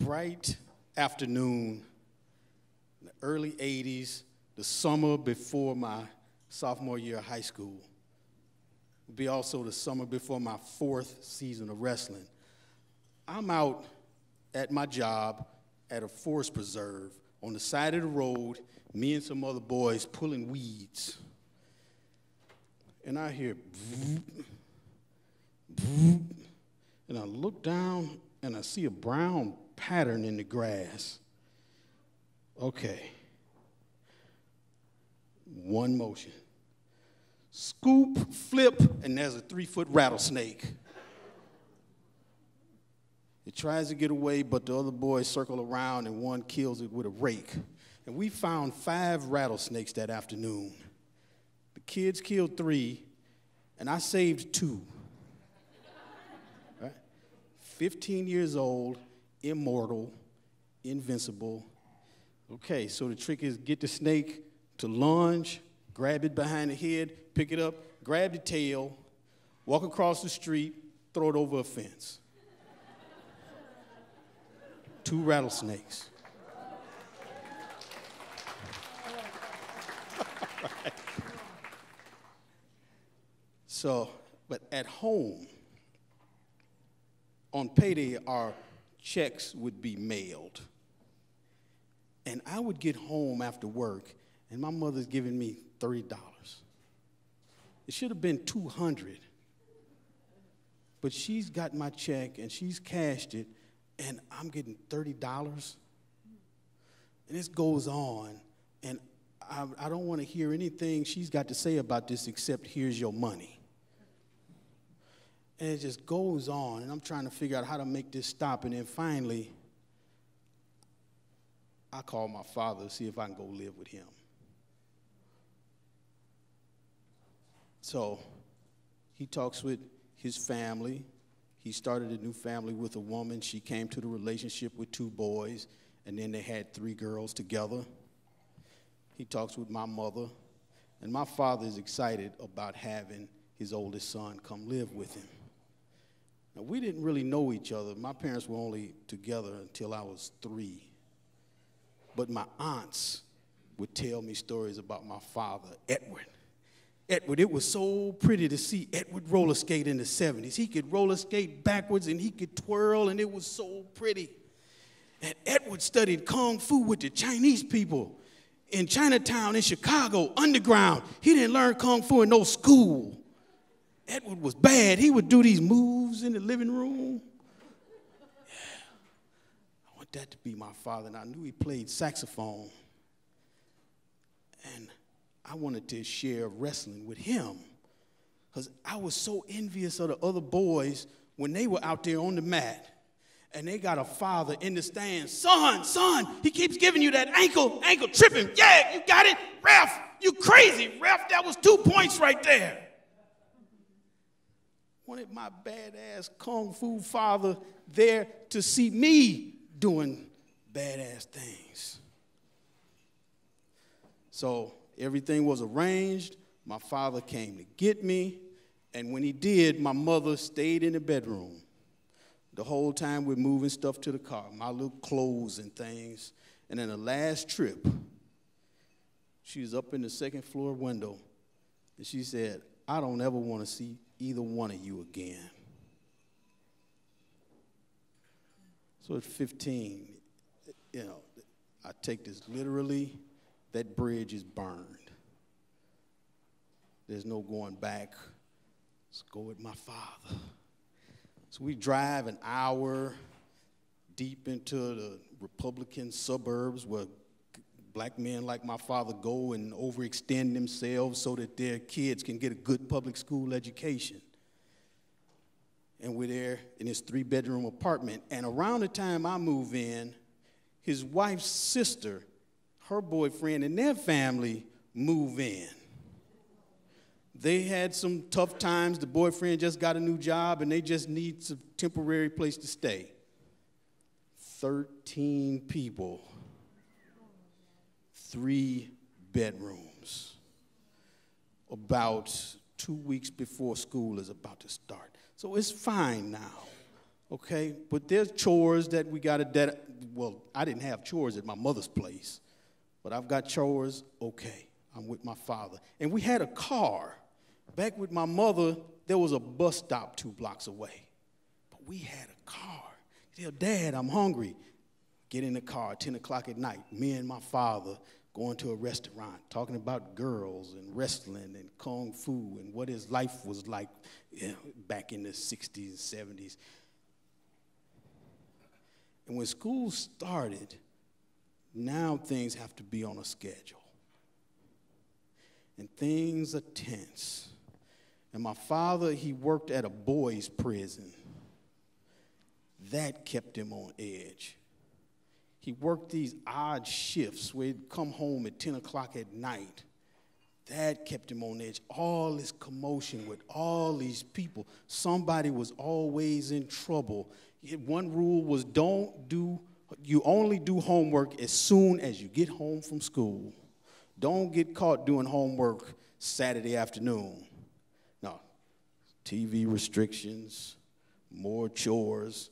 bright afternoon in the early 80s, the summer before my sophomore year of high school. It would be also the summer before my 4th season of wrestling. I'm out at my job at a forest preserve on the side of the road, me and some other boys pulling weeds. And I hear, vroom, vroom, and I look down and I see a brown pattern in the grass. Okay. One motion. Scoop, flip, and there's a 3-foot rattlesnake. It tries to get away, but the other boys circle around and one kills it with a rake. And we found 5 rattlesnakes that afternoon. The kids killed 3, and I saved 2. Right? 15 years old, immortal, invincible. Okay, so the trick is get the snake to lunge, grab it behind the head, pick it up, grab the tail, walk across the street, throw it over a fence. 2 rattlesnakes. Right. So, but at home, on payday, our checks would be mailed. And I would get home after work, and my mother's giving me $30. It should have been $200. But she's got my check, and she's cashed it, and I'm getting $30. And this goes on, and I don't want to hear anything she's got to say about this except here's your money. And it just goes on, and I'm trying to figure out how to make this stop, and then finally, I call my father to see if I can go live with him. So he talks with his family. He started a new family with a woman. She came to the relationship with 2 boys, and then they had 3 girls together. He talks with my mother, and my father is excited about having his oldest son come live with him. Now, we didn't really know each other. My parents were only together until I was 3. But my aunts would tell me stories about my father, Edward. Edward, it was so pretty to see Edward roller skate in the 70s. He could roller skate backwards and he could twirl, and it was so pretty. And Edward studied Kung Fu with the Chinese people in Chinatown in Chicago, underground. He didn't learn Kung Fu in no school. Edward was bad. He would do these moves in the living room. I want that to be my father, and I knew he played saxophone. And I wanted to share wrestling with him because I was so envious of the other boys when they were out there on the mat and they got a father in the stands. Son, he keeps giving you that ankle tripping. Yeah, you got it. Ref, you crazy. Ref, that was 2 points right there. Wanted my badass Kung Fu father there to see me doing badass things. So everything was arranged. My father came to get me. And when he did, my mother stayed in the bedroom. The whole time we're moving stuff to the car, my little clothes and things. And then the last trip, she was up in the 2nd floor window. And she said, I don't ever want to see either one of you again. So at 15, I take this literally. That bridge is burned. There's no going back. Let's go with my father. So we drive an hour deep into the Republican suburbs where black men like my father go and overextend themselves so that their kids can get a good public school education. And we're there in this 3-bedroom apartment. And around the time I move in, his wife's sister, her boyfriend and their family move in. They had some tough times. The boyfriend just got a new job, and they just need some temporary place to stay. 13 people, 3 bedrooms, about 2 weeks before school is about to start. So it's fine now. okay? But there's chores that we got to, well, I didn't have chores at my mother's place, but I've got chores, okay. I'm with my father. And we had a car. Back with my mother, there was a bus stop 2 blocks away. But we had a car. Tell Dad, I'm hungry. Get in the car, 10 o'clock at night. Me and my father going to a restaurant, talking about girls and wrestling and kung fu and what his life was like back in the 60s and 70s. And when school started, now things have to be on a schedule. And things are tense. And my father, he worked at a boys' prison. That kept him on edge. He worked these odd shifts where he'd come home at 10 o'clock at night. That kept him on edge. All this commotion with all these people. Somebody was always in trouble. One rule was you only do homework as soon as you get home from school. Don't get caught doing homework Saturday afternoon. No, TV restrictions, more chores,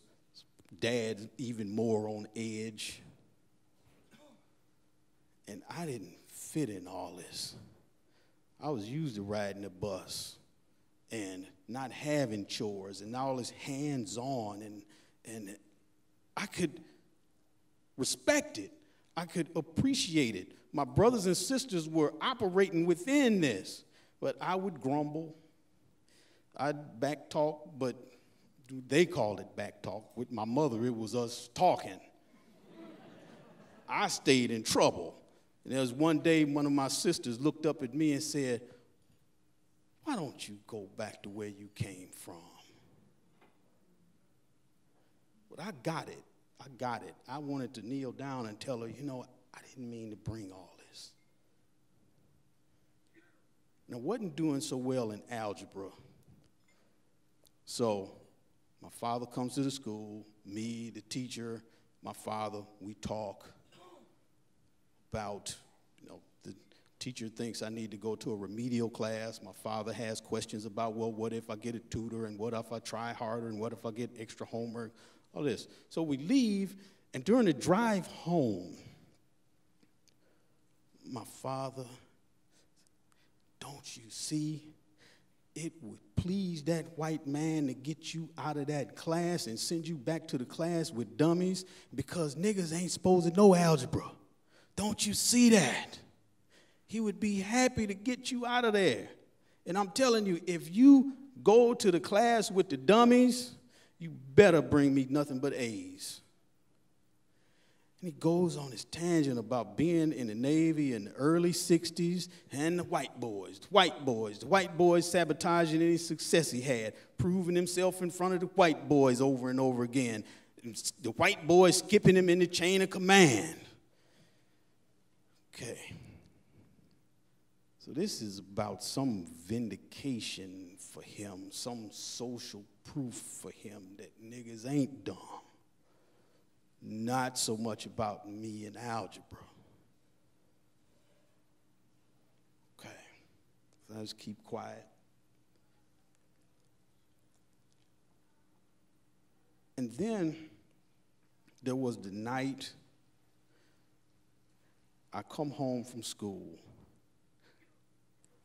Dad even more on edge. And I didn't fit in all this. I was used to riding the bus and not having chores and all this hands-on, and I could respect it. I could appreciate it. My brothers and sisters were operating within this, but I would grumble. I'd back talk, but they called it back talk. With my mother, it was us talking. I stayed in trouble. And there was one day one of my sisters looked up at me and said, "Why don't you go back to where you came from?" But I got it. I wanted to kneel down and tell her, I didn't mean to bring all this. And I wasn't doing so well in algebra. So my father comes to the school, me, the teacher, my father, we talk about, the teacher thinks I need to go to a remedial class. My father has questions about, well, what if I get a tutor, and what if I try harder, and what if I get extra homework, all this. So we leave, and during the drive home, my father, don't you see? It would please that white man to get you out of that class and send you back to the class with dummies, because niggas ain't supposed to know algebra. Don't you see that? He would be happy to get you out of there. And I'm telling you, if you go to the class with the dummies, you better bring me nothing but A's. And he goes on his tangent about being in the Navy in the early 60s and the white boys sabotaging any success he had, proving himself in front of the white boys over and over again. The white boys skipping him in the chain of command. Okay. So this is about some vindication for him, some social proof for him that niggas ain't dumb. Not so much about me and algebra. Okay, so I just keep quiet. And then there was the night I come home from school,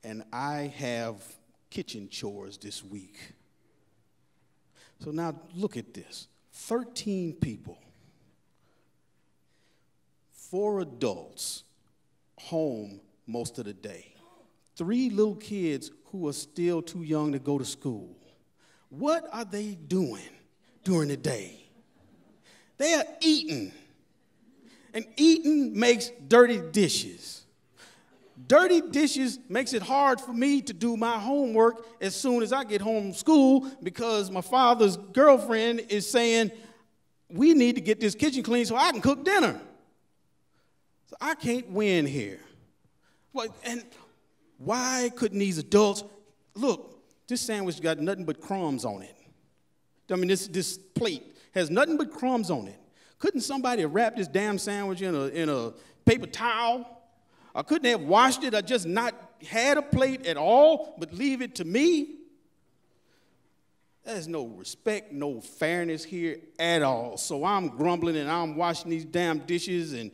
and I have kitchen chores this week. So now look at this, 13 people. 4 adults home most of the day. 3 little kids who are still too young to go to school. What are they doing during the day? They are eating. And eating makes dirty dishes. Dirty dishes makes it hard for me to do my homework as soon as I get home from school, because my father's girlfriend is saying, we need to get this kitchen clean so I can cook dinner. So I can't win here. And why couldn't these adults, look, this sandwich got nothing but crumbs on it. I mean, this plate has nothing but crumbs on it. Couldn't somebody have wrapped this damn sandwich in a paper towel? Or couldn't they have washed it, or just not had a plate at all, but leave it to me? There's no respect, no fairness here at all. So I'm grumbling and I'm washing these damn dishes, and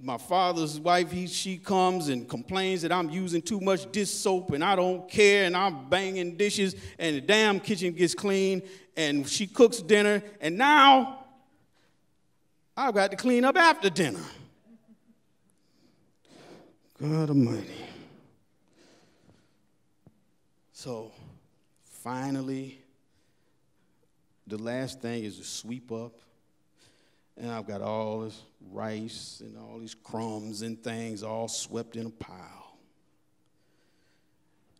my father's wife, she comes and complains that I'm using too much dish soap and I don't care, and I'm banging dishes and the damn kitchen gets clean, and she cooks dinner, and now I've got to clean up after dinner. God Almighty. So finally, the last thing is to sweep up. And I've got all this rice and all these crumbs and things all swept in a pile.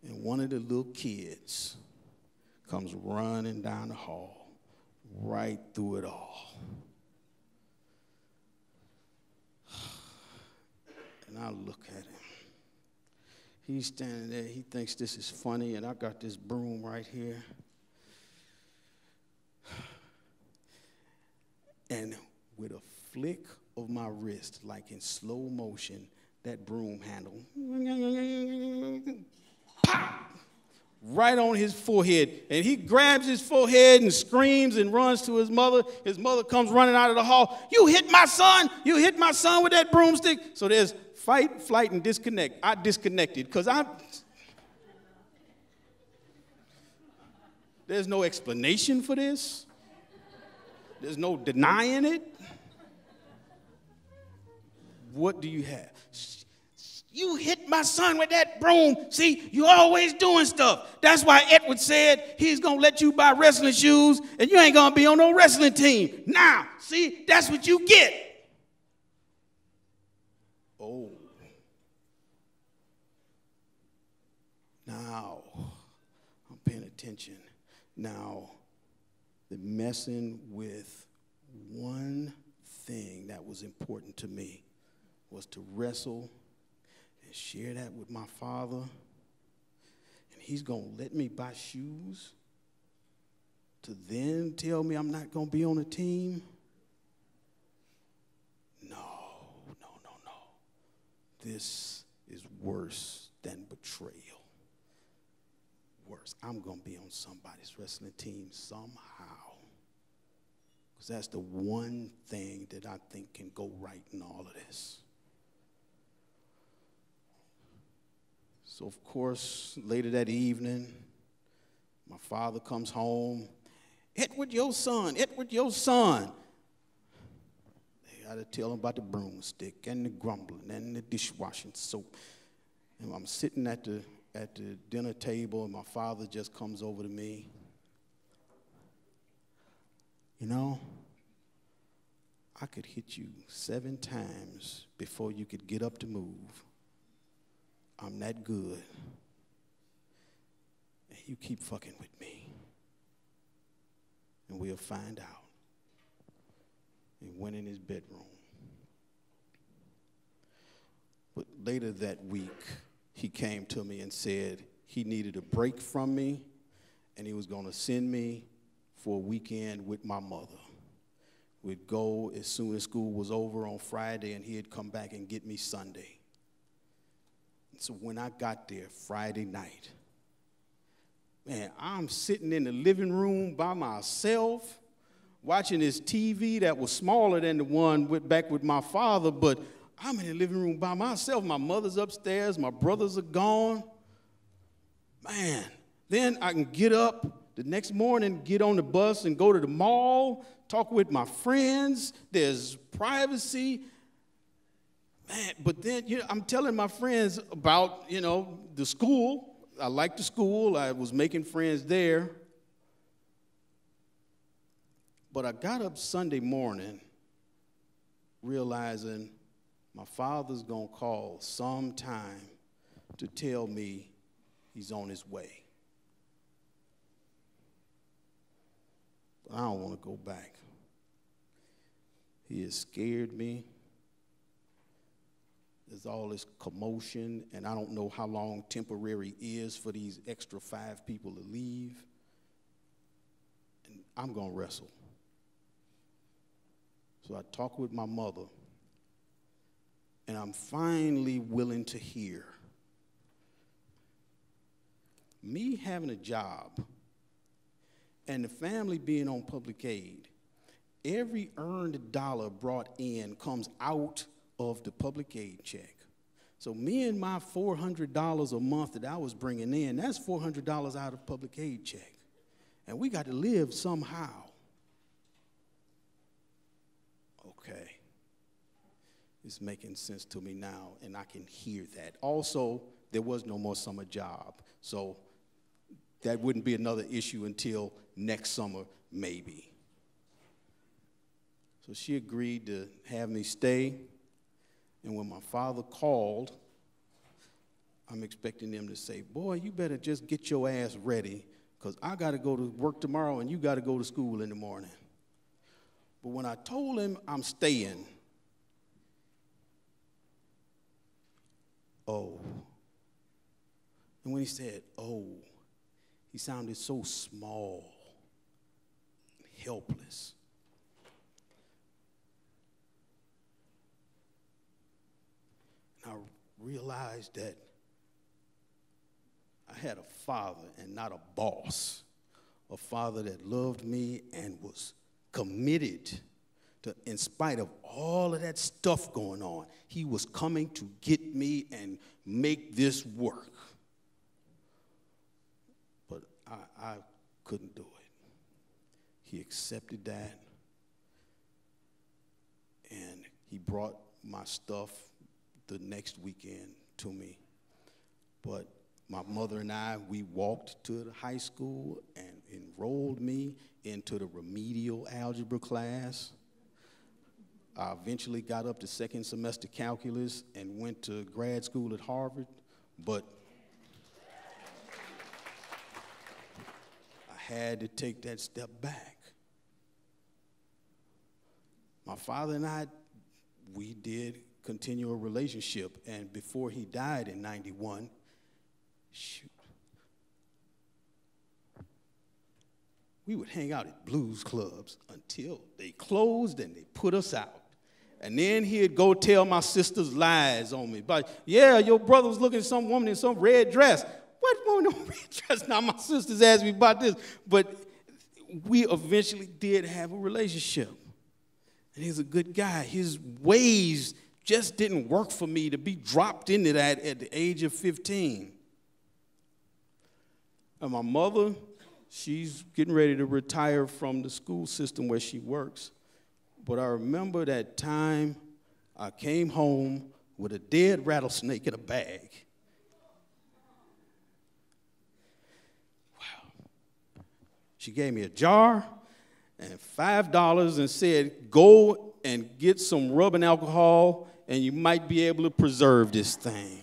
And one of the little kids comes running down the hall, right through it all. And I look at him. He's standing there. He thinks this is funny, and I got this broom right here. And with a flick of my wrist, like in slow motion, that broom handle, pop, right on his forehead. And he grabs his forehead and screams and runs to his mother. His mother comes running out of the hall. You hit my son. You hit my son with that broomstick. So there's fight, flight, and disconnect. I disconnected because there's no explanation for this. There's no denying it. What do you have? You hit my son with that broom. See, you always doing stuff. That's why Edward said he's going to let you buy wrestling shoes and you ain't going to be on no wrestling team. Now, see, that's what you get. Oh. Now, I'm paying attention. Now, the messing with one thing that was important to me was to wrestle and share that with my father. And he's going to let me buy shoes to then tell me I'm not going to be on a team? No. This is worse than betrayal. Worse. I'm going to be on somebody's wrestling team somehow. Because that's the one thing that I think can go right in all of this. So, of course, later that evening, my father comes home. Edward, your son. They got to tell him about the broomstick and the grumbling and the dishwashing soap. And I'm sitting at the dinner table, and my father just comes over to me. You know, I could hit you 7 times before you could get up to move. I'm that good. And you keep fucking with me. And we'll find out. And went in his bedroom. But later that week, he came to me and said he needed a break from me, and he was going to send me for a weekend with my mother. We'd go as soon as school was over on Friday, and he'd come back and get me Sunday. So when I got there Friday night, man, I'm sitting in the living room by myself, watching this TV that was smaller than the one back with my father, but I'm in the living room by myself. My mother's upstairs. My brothers are gone. Man, then I can get up the next morning, get on the bus and go to the mall, talk with my friends. There's privacy. Man, but then I'm telling my friends about, the school. I liked the school. I was making friends there. But I got up Sunday morning realizing my father's going to call sometime to tell me he's on his way. But I don't want to go back. He has scared me. There's all this commotion, and I don't know how long temporary is for these extra 5 people to leave. And I'm going to wrestle. So I talk with my mother, and I'm finally willing to hear. Me having a job And the family being on public aid, every earned dollar brought in comes out of the public aid check. So me and my $400 a month that I was bringing in, that's $400 out of public aid check. And we got to live somehow. Okay. It's making sense to me now, and I can hear that. Also, there was no more summer job, so that wouldn't be another issue until next summer, maybe. So she agreed to have me stay, and when my father called, I'm expecting them to say, boy, you better just get your ass ready, because I got to go to work tomorrow, and you got to go to school in the morning. But when I told him I'm staying, oh. And when he said, oh, he sounded so small, helpless. And I realized that I had a father and not a boss, a father that loved me and was committed to, in spite of all of that stuff going on, he was coming to get me and make this work. But I couldn't do it. He accepted that, and he brought my stuff the next weekend to me. But my mother and I, we walked to the high school and enrolled me into the remedial algebra class. I eventually got up to second semester calculus and went to grad school at Harvard, but I had to take that step back. My father and I, we did continue a relationship, and before he died in '91, we would hang out at blues clubs until they closed and they put us out. And then he'd go tell my sisters lies on me. But, yeah, your brother was looking at some woman in some red dress. What woman in a red dress? Now, my sisters asked me about this. But we eventually did have a relationship. And he's a good guy. His ways just didn't work for me to be dropped into that at the age of 15. And my mother, she's getting ready to retire from the school system where she works. But I remember that time I came home with a dead rattlesnake in a bag. Wow. She gave me a jar and $5 and said, go and get some rubbing alcohol and you might be able to preserve this thing.